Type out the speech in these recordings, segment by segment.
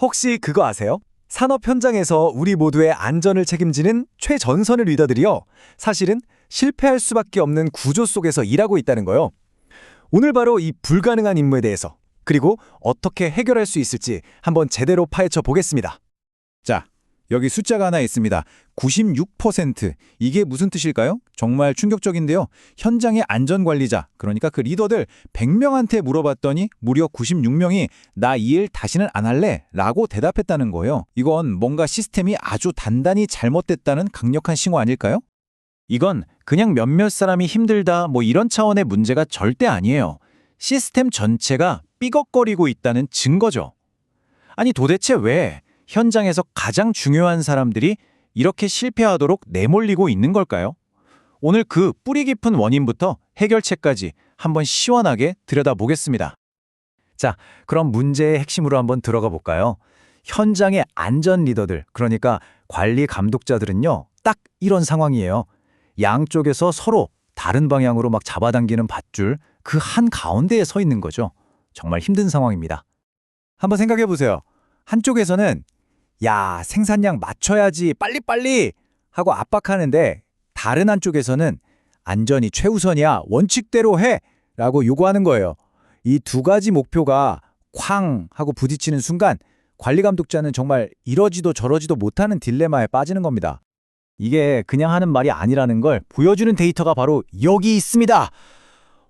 혹시 그거 아세요? 산업 현장에서 우리 모두의 안전을 책임지는 최전선의 리더들이요. 사실은 실패할 수밖에 없는 구조 속에서 일하고 있다는 거요. 오늘 바로 이 불가능한 임무에 대해서, 그리고 어떻게 해결할 수 있을지 한번 제대로 파헤쳐 보겠습니다. 자, 여기 숫자가 하나 있습니다. 96%. 이게 무슨 뜻일까요? 정말 충격적인데요. 현장의 안전관리자, 그러니까 그 리더들 100명한테 물어봤더니 무려 96명이 나 이 일 다시는 안 할래 라고 대답했다는 거예요. 이건 뭔가 시스템이 아주 단단히 잘못됐다는 강력한 신호 아닐까요? 이건 그냥 몇몇 사람이 힘들다 이런 차원의 문제가 절대 아니에요. 시스템 전체가 삐걱거리고 있다는 증거죠. 아니 도대체 왜 현장에서 가장 중요한 사람들이 이렇게 실패하도록 내몰리고 있는 걸까요? 오늘 그 뿌리 깊은 원인부터 해결책까지 한번 시원하게 들여다보겠습니다. 자, 그럼 문제의 핵심으로 한번 들어가 볼까요? 현장의 안전 리더들, 그러니까 관리 감독자들은요, 딱 이런 상황이에요. 양쪽에서 서로 다른 방향으로 막 잡아당기는 밧줄, 그 한 가운데에 서 있는 거죠. 정말 힘든 상황입니다. 한번 생각해 보세요. 한쪽에서는 야, 생산량 맞춰야지 빨리빨리 하고 압박하는데, 다른 한쪽에서는 안전이 최우선이야, 원칙대로 해 라고 요구하는 거예요. 이 두 가지 목표가 쾅 하고 부딪히는 순간 관리 감독자는 정말 이러지도 저러지도 못하는 딜레마에 빠지는 겁니다. 이게 그냥 하는 말이 아니라는 걸 보여주는 데이터가 바로 여기 있습니다.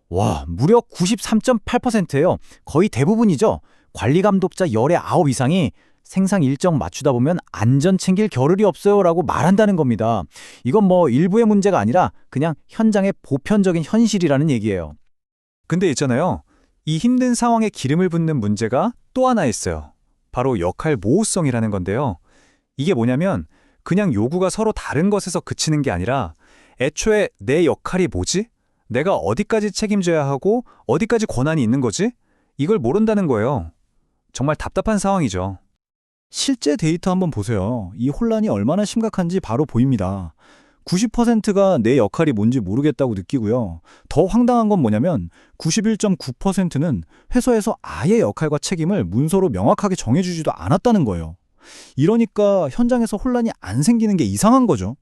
와, 무려 93.8%예요. 거의 대부분이죠. 관리 감독자 열의 9 이상이 생산 일정 맞추다 보면 안전 챙길 겨를이 없어요 라고 말한다는 겁니다. 이건 일부의 문제가 아니라 그냥 현장의 보편적인 현실이라는 얘기예요. 근데 있잖아요. 이 힘든 상황에 기름을 붓는 문제가 또 하나 있어요. 바로 역할 모호성이라는 건데요. 이게 뭐냐면 그냥 요구가 서로 다른 것에서 그치는 게 아니라 애초에 내 역할이 뭐지? 내가 어디까지 책임져야 하고 어디까지 권한이 있는 거지? 이걸 모른다는 거예요. 정말 답답한 상황이죠. 실제 데이터 한번 보세요. 이 혼란이 얼마나 심각한지 바로 보입니다. 90%가 내 역할이 뭔지 모르겠다고 느끼고요. 더 황당한 건 뭐냐면 91.9%는 회사에서 아예 역할과 책임을 문서로 명확하게 정해주지도 않았다는 거예요. 이러니까 현장에서 혼란이 안 생기는 게 이상한 거죠.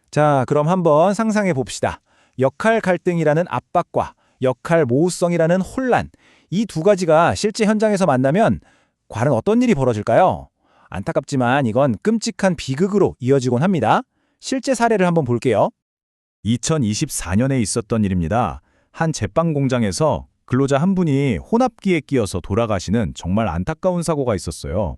자, 그럼 한번 상상해 봅시다. 역할 갈등이라는 압박과 역할 모호성이라는 혼란, 이 두 가지가 실제 현장에서 만나면 과연 어떤 일이 벌어질까요? 안타깝지만 이건 끔찍한 비극으로 이어지곤 합니다. 실제 사례를 한번 볼게요. 2024년에 있었던 일입니다. 한 제빵 공장에서 근로자 한 분이 혼합기에 끼어서 돌아가시는 정말 안타까운 사고가 있었어요.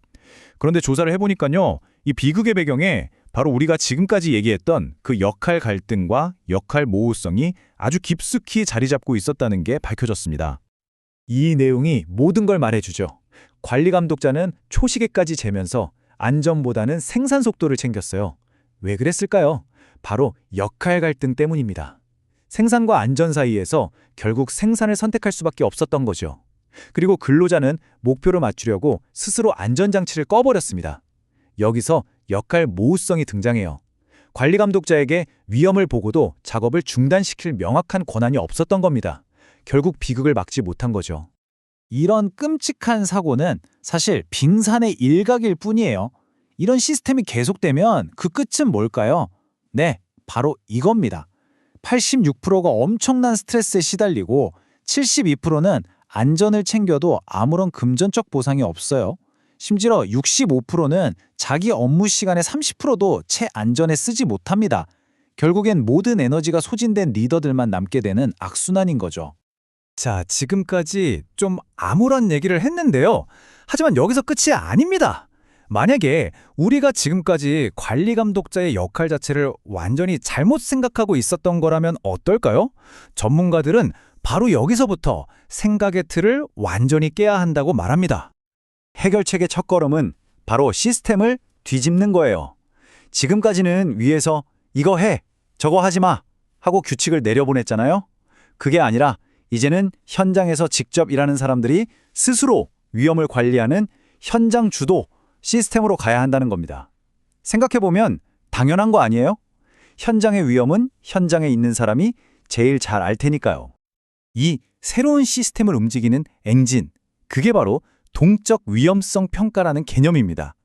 그런데 조사를 해보니까요, 이 비극의 배경에 바로 우리가 지금까지 얘기했던 그 역할 갈등과 역할 모호성이 아주 깊숙이 자리 잡고 있었다는 게 밝혀졌습니다. 이 내용이 모든 걸 말해주죠. 관리 감독자는 초시계까지 재면서 안전보다는 생산 속도를 챙겼어요. 왜 그랬을까요? 바로 역할 갈등 때문입니다. 생산과 안전 사이에서 결국 생산을 선택할 수밖에 없었던 거죠. 그리고 근로자는 목표를 맞추려고 스스로 안전장치를 꺼버렸습니다. 여기서 역할 모호성이 등장해요. 관리 감독자에게 위험을 보고도 작업을 중단시킬 명확한 권한이 없었던 겁니다. 결국 비극을 막지 못한 거죠. 이런 끔찍한 사고는 사실 빙산의 일각일 뿐이에요. 이런 시스템이 계속되면 그 끝은 뭘까요? 네, 바로 이겁니다. 86%가 엄청난 스트레스에 시달리고 72%는 안전을 챙겨도 아무런 금전적 보상이 없어요. 심지어 65%는 자기 업무 시간의 30%도 채 안전에 쓰지 못합니다. 결국엔 모든 에너지가 소진된 리더들만 남게 되는 악순환인 거죠. 자, 지금까지 좀 암울한 얘기를 했는데요. 하지만 여기서 끝이 아닙니다. 만약에 우리가 지금까지 관리 감독자의 역할 자체를 완전히 잘못 생각하고 있었던 거라면 어떨까요? 전문가들은 바로 여기서부터 생각의 틀을 완전히 깨야 한다고 말합니다. 해결책의 첫걸음은 바로 시스템을 뒤집는 거예요. 지금까지는 위에서 이거 해, 저거 하지 마 하고 규칙을 내려보냈잖아요. 그게 아니라 이제는 현장에서 직접 일하는 사람들이 스스로 위험을 관리하는 현장 주도 시스템으로 가야 한다는 겁니다. 생각해보면 당연한 거 아니에요? 현장의 위험은 현장에 있는 사람이 제일 잘 알 테니까요. 이 새로운 시스템을 움직이는 엔진, 그게 바로 동적 위험성 평가라는 개념입니다.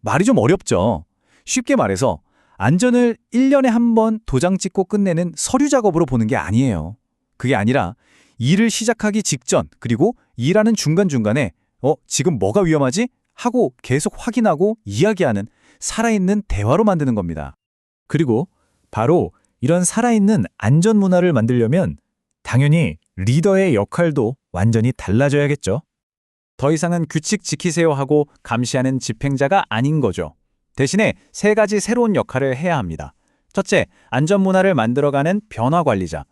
말이 좀 어렵죠. 쉽게 말해서 안전을 1년에 한 번 도장 찍고 끝내는 서류 작업으로 보는 게 아니에요. 그게 아니라 일을 시작하기 직전 그리고 일하는 중간중간에 지금 뭐가 위험하지? 하고 계속 확인하고 이야기하는 살아있는 대화로 만드는 겁니다. 그리고 바로 이런 살아있는 안전 문화를 만들려면 당연히 리더의 역할도 완전히 달라져야겠죠. 더 이상은 규칙 지키세요 하고 감시하는 집행자가 아닌 거죠. 대신에 3가지 새로운 역할을 해야 합니다. 첫째, 안전 문화를 만들어가는 변화 관리자.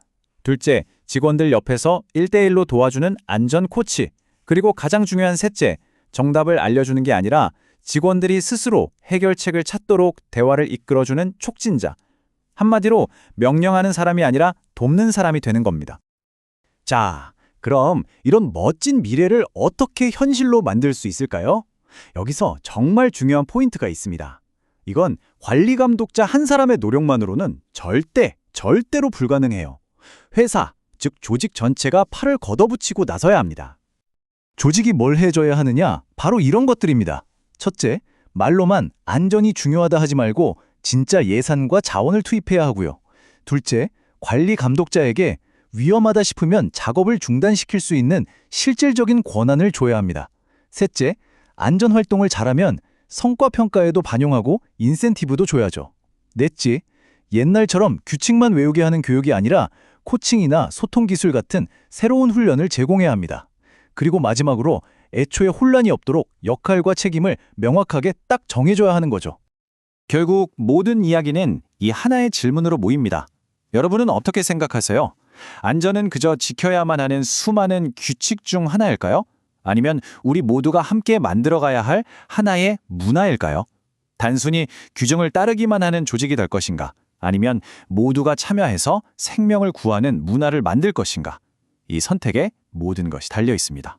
둘째, 직원들 옆에서 1대1로 도와주는 안전 코치. 그리고 가장 중요한 셋째, 정답을 알려주는 게 아니라 직원들이 스스로 해결책을 찾도록 대화를 이끌어주는 촉진자. 한마디로 명령하는 사람이 아니라 돕는 사람이 되는 겁니다. 자, 그럼 이런 멋진 미래를 어떻게 현실로 만들 수 있을까요? 여기서 정말 중요한 포인트가 있습니다. 이건 관리 감독자 한 사람의 노력만으로는 절대로 불가능해요. 회사, 즉 조직 전체가 팔을 걷어붙이고 나서야 합니다. 조직이 뭘 해줘야 하느냐? 바로 이런 것들입니다. 첫째, 말로만 안전이 중요하다 하지 말고 진짜 예산과 자원을 투입해야 하고요. 둘째, 관리 감독자에게 위험하다 싶으면 작업을 중단시킬 수 있는 실질적인 권한을 줘야 합니다. 셋째, 안전 활동을 잘하면 성과 평가에도 반영하고 인센티브도 줘야죠. 넷째, 옛날처럼 규칙만 외우게 하는 교육이 아니라 코칭이나 소통 기술 같은 새로운 훈련을 제공해야 합니다. 그리고 마지막으로 애초에 혼란이 없도록 역할과 책임을 명확하게 딱 정해줘야 하는 거죠. 결국 모든 이야기는 이 하나의 질문으로 모입니다. 여러분은 어떻게 생각하세요? 안전은 그저 지켜야만 하는 수많은 규칙 중 하나일까요? 아니면 우리 모두가 함께 만들어가야 할 하나의 문화일까요? 단순히 규정을 따르기만 하는 조직이 될 것인가? 아니면 모두가 참여해서 생명을 구하는 문화를 만들 것인가? 이 선택에 모든 것이 달려 있습니다.